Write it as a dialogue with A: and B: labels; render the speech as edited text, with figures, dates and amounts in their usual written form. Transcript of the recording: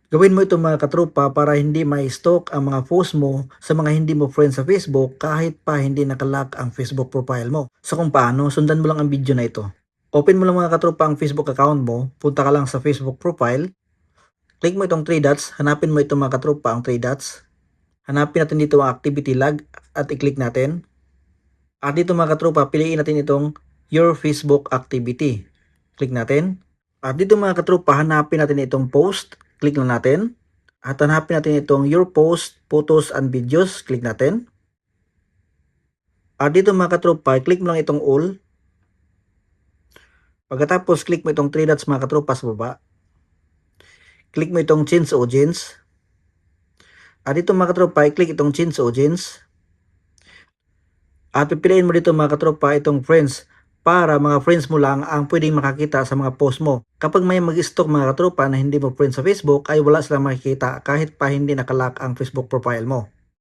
A: Gawin mo ito mga katropa para hindi ma-stalk ang mga post mo sa mga hindi mo friends sa Facebook kahit pa hindi nakalock ang Facebook profile mo. So kung paano, sundan mo lang ang video na ito. Open mo lang mga katropa ang Facebook account mo, punta ka lang sa Facebook profile, click mo itong 3 dots, hanapin mo itong mga katropa ang 3 dots. Hanapin natin dito ang activity log at i-click natin. At dito mga katropa, piliin natin itong your Facebook activity. Click natin. At dito mga katropa, hanapin natin itong post. Click lang natin. At hanapin natin itong your post, photos and videos. Click natin. At dito mga katropa, click mo lang itong all. Pagkatapos, click mo itong 3 dots mga katropa sa baba. Click mo itong change audience. At dito mga katropa, click itong change audience. At pipiliin mo dito mga katropa itong friends para mga friends mo lang ang pwedeng makakita sa mga post mo. Kapag may mag-stalk mga katropa na hindi mo friends sa Facebook ay wala silang makikita kahit pa hindi nakalock ang Facebook profile mo.